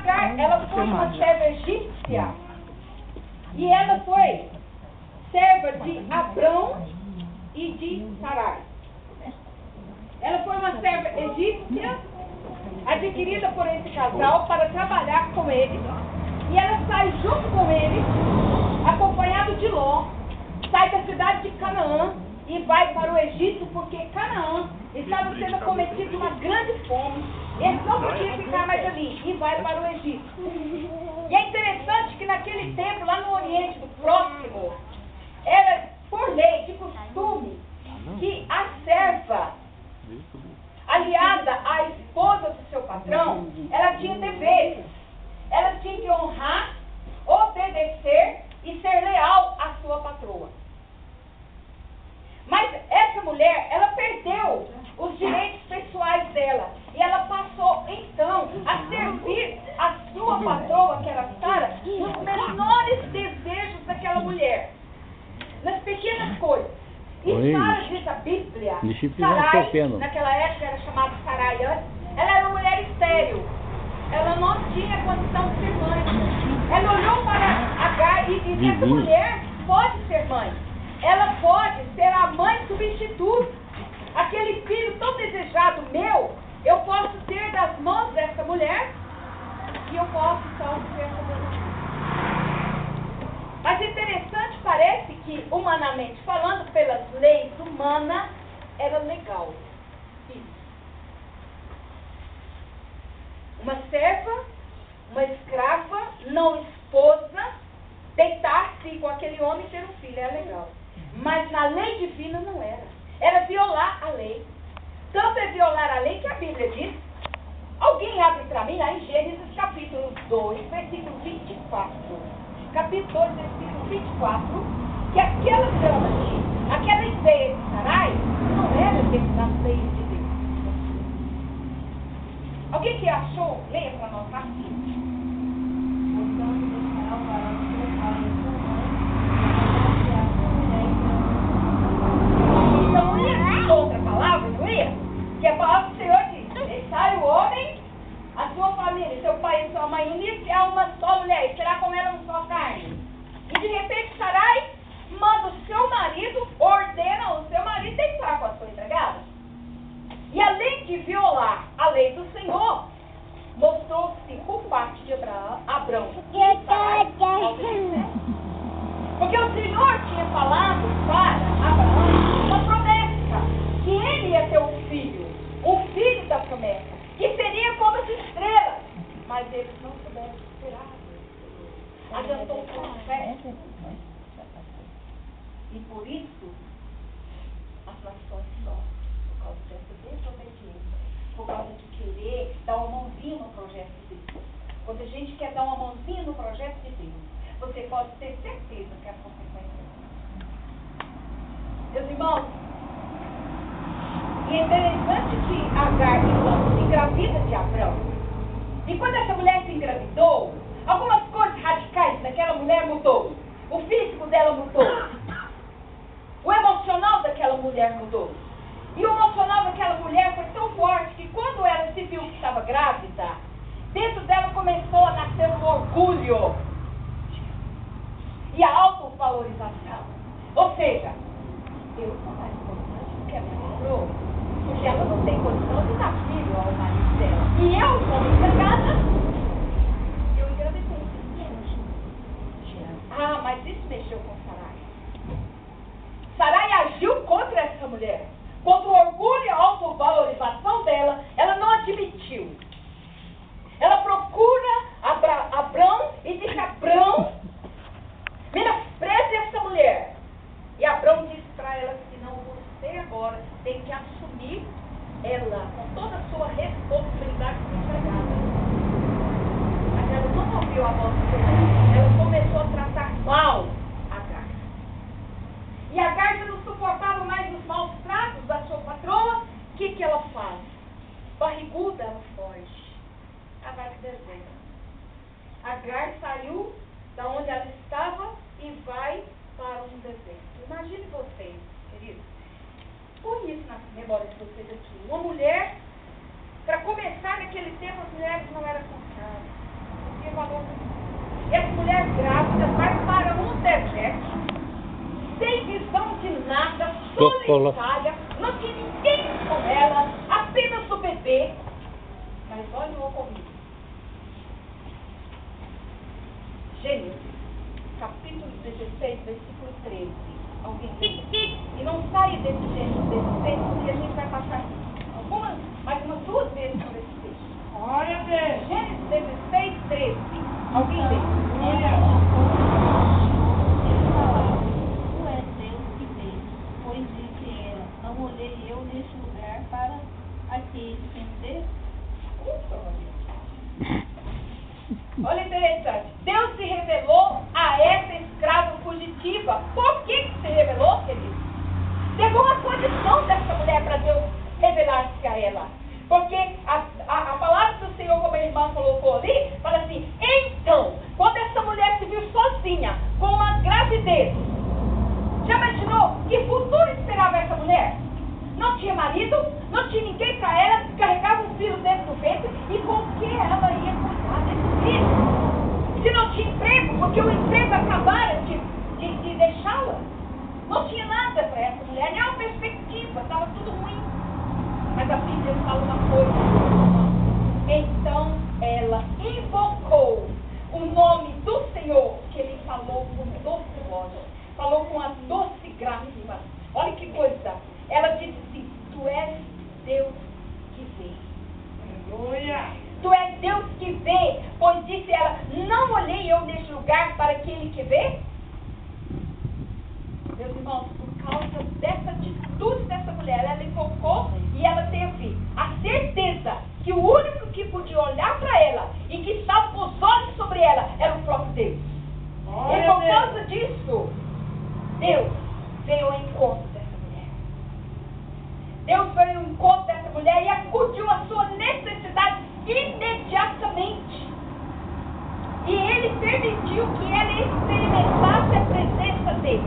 Agar, ela foi uma serva egípcia. E ela foi serva de Abrão e de Sarai. Ela foi uma serva egípcia, adquirida por esse casal para trabalhar com eles. E ela sai junto com eles, acompanhado de Ló, sai da cidade de Canaã e vai para o Egito, porque Canaã estava sendo acometido de uma grande fome. Eles não podiam ficar mais ali, e vai para o Egito. E é interessante que naquele tempo, lá no Oriente do Próximo, era por lei, de costume, que a serva, aliada à esposa do seu patrão, ela tinha deveres. Ela tinha que honrar, obedecer e ser leal à sua patroa. Mas essa mulher, ela perdeu os direitos pessoais dela. E ela passou, então, a servir a sua patroa, que era Sara, nos menores desejos daquela mulher. Nas pequenas coisas. E Sara, diz a Bíblia, Sarai, naquela época era chamada Sarai, ela era uma mulher estéril. Ela não tinha condição de ser mãe. Ela olhou para Agar e disse, essa mulher pode ser mãe. Ela pode ser a mãe substituta. Aquele filho tão desejado meu, eu posso ter das mãos dessa mulher e eu posso então ser essa mulher. Mas interessante, parece que, humanamente falando, pelas leis humanas, era legal. Isso. Uma serva, uma escrava, não esposa, deitar-se com aquele homem e ter um filho, é legal. Mas na lei divina não era. Era violar a lei. Tanto é violar a lei que a Bíblia diz. Alguém abre para mim lá em Gênesis capítulo 2, versículo 24. Capítulo 2, versículo 24. Que aquela dama, aquela ideia de Sarai, não era nas leis de Deus. Alguém que achou? Leia para nós rapidinho. Então ia outra palavra, não ia? Que a palavra do Senhor diz, sai o homem, a sua família, seu pai e sua mãe unidos é uma só mulher, e será como ela uma só carne. E de repente Sarai manda o seu marido, ordena o seu marido deitar com a sua empregada. E além de violar a lei do Senhor, mostrou-se por parte de Abrão e Sarai. Porque o Senhor tinha falado para Abraão uma promessa, que ele ia ter um filho, o filho da promessa, que seria como as estrelas. Mas eles não souberam esperar. Adiantou o processo. E por isso, as nações sofrem, por causa dessa desobediência, por causa de querer dar uma mãozinha no projeto de Deus. Quando a gente quer dar uma mãozinha no projeto de Deus, você pode ter certeza que a consequência é. Meus irmãos, e é interessante que Agar se engravida de Abrão. E quando essa mulher se engravidou, algumas coisas radicais daquela mulher mudou. O físico dela mudou. O emocional daquela mulher mudou. E o emocional daquela mulher foi tão forte que quando ela se viu que estava grávida, dentro dela começou a nascer um orgulho e a autovalorização. Ou seja, eu sou mais importante do que a minha patroa, porque ela não tem condição de dar filho ao marido dela. E eu, como empregada, eu engravidei. Ah, mas isso mexeu com Sarai. Sarai agiu contra essa mulher. Contra o orgulho e a autovalorização dela, ela não admitiu. Ela procura Abrão e diz: Abrão, menospreze essa mulher. E Abrão disse para ela que não, você agora tem que assumir ela com toda a sua responsabilidade como empregada. Mas ela não ouviu a voz do Senhor. Ela começou a tratar mal Agar. E Agar já não suportava mais os maus tratos da sua patroa. O que ela faz? Barriguda, ela foge. Agar que deserto. Agar saiu da onde ela estava e vai para um deserto. Imagine vocês, queridos. Põe isso na memória de vocês aqui. Uma mulher, para começar naquele tempo, as mulheres não eram confiáveis. falou. Essa mulher grávida vai para um deserto, sem visão de nada, solitária, não tinha ninguém com ela, apenas o bebê. Mas olha o ocorrido. Gênesis, capítulo 16, versículo 13. Alguém lê? E não saia desse Gênesis 16, porque a gente vai passar mais umas 2 vezes por esse texto. Olha, Deus. Gênesis 16, 13. Alguém lê? Tu és Deus que vê, pois disse ela, não olhei eu neste lugar para aquele entender. Olha interessante. Deus se revelou a essa escrava fugitiva. Por que se revelou, querido? Chegou a condição dessa mulher para Deus revelar-se a ela. Porque a palavra do Senhor, como a irmã colocou ali, fala assim: então, quando essa mulher se viu sozinha, com uma gravidez, já imaginou que futuro esperava essa mulher? Não tinha marido, não tinha ninguém para ela, carregava um filho dentro do ventre, e com que ela ia cuidar desse filho? Se não tinha emprego, porque o emprego acabara de deixá-la, não tinha nada para essa mulher, nem uma perspectiva, estava tudo ruim. Mas a Bíblia fala uma coisa. Então ela invocou o nome do Senhor, que ele falou com doce voz, falou com a doce graça. Olha que coisa. Ela disse assim: tu és Deus que vê. Aleluia. Tu és Deus que vê, pois disse ela: não olhei eu neste lugar para aquele que vê. Meus irmãos, por causa dessa atitude dessa mulher, ela invocou e ela teve a certeza que o único que podia olhar para ela e que estava com os olhos sobre ela era o próprio Deus. E por causa disso, Deus veio ao encontro dessa mulher. Deus veio ao encontro dessa mulher e acudiu a sua necessidade imediatamente. E ele permitiu que ela experimentasse a presença dele.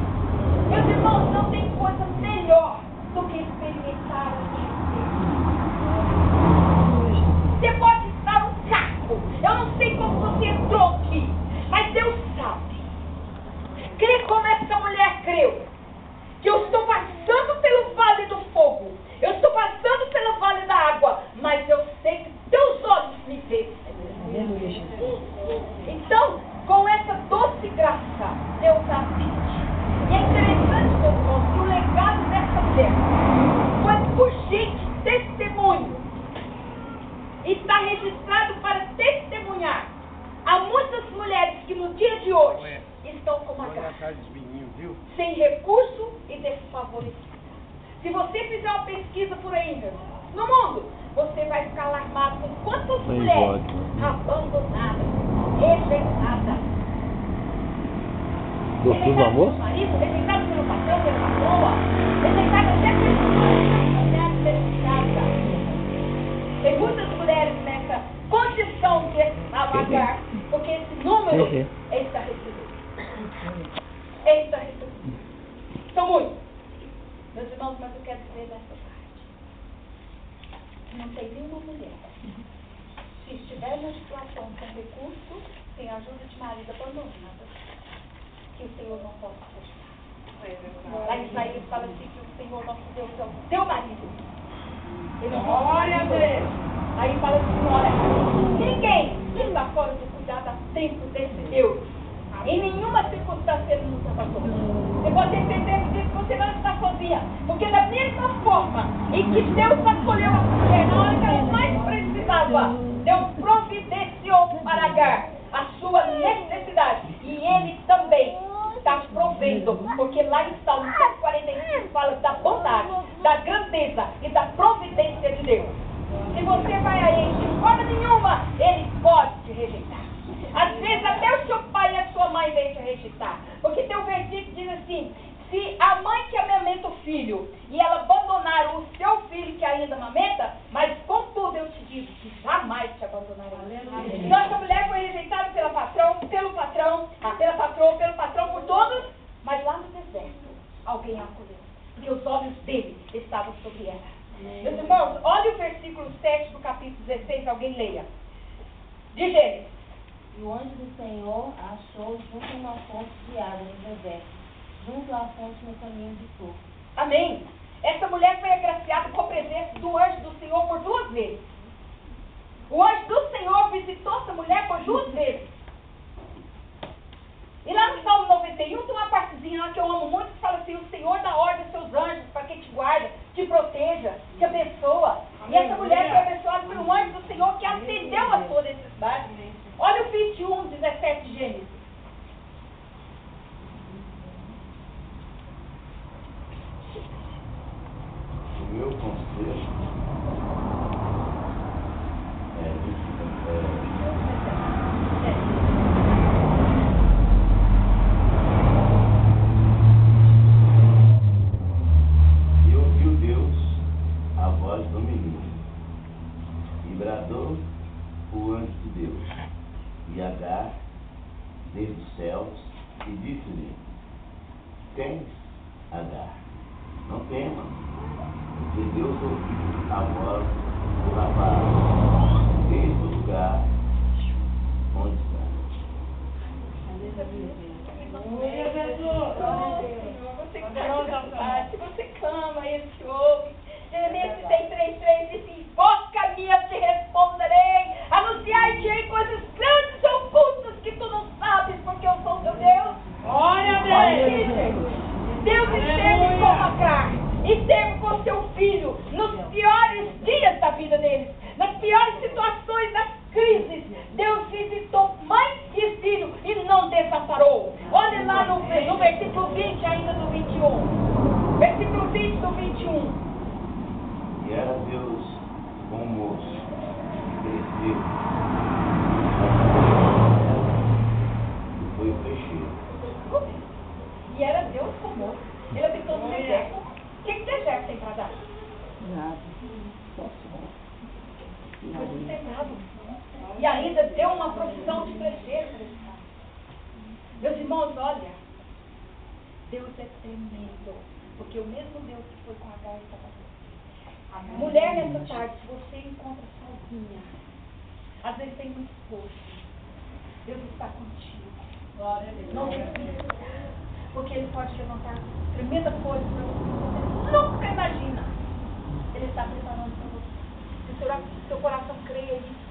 Meus irmãos, não tem coisa melhor do que experimentar a presença. Você pode estar um caco. Eu não sei como você entrou aqui, mas Deus sabe. Crê como essa mulher creu. Que eu estou passando pelo vale do fogo. Eu estou passando pelo vale da água. Mas eu sei que teus olhos me veem. Então, com essa doce graça, Deus a assiste. E é interessante, meus irmãos, que o legado dessa mulher foi por gente testemunho. E está registrado para testemunhar a muitas mulheres que no dia de hoje estão com uma graça, sem recurso e desfavorecidas. Se você fizer uma pesquisa por aí, meu irmão, no mundo, você vai ficar alarmado com quantas mulheres abandonadas, rejeitadas. Gostou do almoço? Marido, rejeitado pelo patrão, pela patroa, rejeitado até pela mulher. Tem muitas mulheres nessa condição de amargar, porque esse número é estarrecido. É estarrecido. São muitos. Meus irmãos, mas eu quero dizer nessa parte. Não tem nenhuma mulher. Se estiver na situação com recurso, sem ajuda de marido abandonada, que o Senhor não possa ajudar. Lá em Isaías fala assim que o Senhor nosso Deus é o teu marido. Glória a Deus. Aí fala assim: olha, ninguém está fora do cuidado atento desse Deus. Em nenhuma circunstância ele nos abandonou. Você pode ter certeza disso, que você não está sozinha. Porque da mesma forma em que Deus acolheu a mulher na hora que ela mais precisava, Deus providenciou para Agar a sua necessidade. E ele também está provendo. Porque lá em Salmo 145 fala da bondade, da grandeza e da providência de Deus. Se você vai a ele de forma nenhuma, ele pode te rejeitar. Às vezes até o seu pai e a sua mãe vêm te rejeitar. Porque tem um versículo que diz assim: se a mãe que amamenta o filho e ela abandonar o seu filho que ainda amamenta, mas contudo eu te digo que jamais te abandonarei. Então essa mulher foi rejeitada pelo patrão, pela patroa, por todos, mas lá no deserto alguém a acolheu. Porque os olhos dele estavam sobre ela. Meus irmãos, olha o versículo 7 do capítulo 16, alguém leia. De Gênesis. E o anjo do Senhor a achou junto a uma fonte de água no deserto, junto à fonte no caminho de Sur. Amém. Essa mulher foi agraciada com a presença do anjo do Senhor por 2 vezes. O anjo do Senhor visitou essa mulher por 2 vezes. E lá no Salmo 91 tem uma partezinha lá que eu amo muito, que fala assim: o Senhor dá ordem aos seus anjos para que te guarda, te proteja, te abençoa. E essa mulher foi abençoada por um anjo do Senhor que atendeu a sua necessidade. Olha o 21, 17 de Gênesis. O meu conselho e ouviu Deus a voz do menino, e bradou o anjo de Deus, e Agar, desde os céus, e disse-lhe: tens, Agar, não temas, porque Deus ouviu a voz do rapaz desde o lugar onde está. Glória a Jesus. Você canta, você clama, ele te ouve. Jeremias 33:3 diz assim: invoca a minha, te responderei. Anunciar-te-ei coisas grandes e ocultas que tu não sabes, porque eu sou teu Deus. Glória a Olha aqui, Deus. gente. Deus esteve com Agar, esteve com seu filho nos piores dias da vida deles, nas piores situações, nas crises. Deus visitou mãe e filho e não desamparou. Olha lá no versículo 20 ainda do 21. Versículo 20 do 21. E era Deus bom moço, cresceu, e foi fecheiro. E era Deus como ele habitou no deserto. O que deserto tem para dar? Nada. Só sol. Foi sossegado. E ainda deu uma profissão de crescer para esse cara. Meus irmãos, olha, Deus é tremendo, porque o mesmo Deus que foi com Agar está com você. Mulher, nessa tarde, se você encontra sozinha, às vezes tem muito esforço, Deus está contigo. Glória a Deus. Não desista, porque Ele pode levantar tremenda coisa para você nunca imagina. Ele está preparando para você. Se o seu coração creia nisso,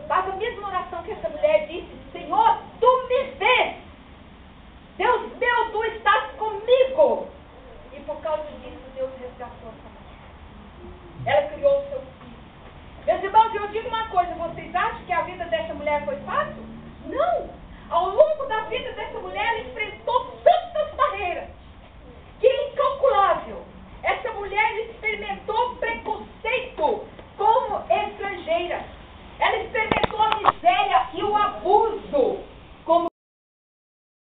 faz a mesma oração que essa mulher disse: Senhor, tu me vês. Deus meu, tu estás comigo. E por causa disso, Deus resgatou essa mulher. Ela criou o seu filho. Meus irmãos, eu digo uma coisa: vocês acham que a vida dessa mulher foi fácil? Não! Ao longo da vida dessa mulher, ela enfrentou tantas barreiras que é incalculável. Essa mulher experimentou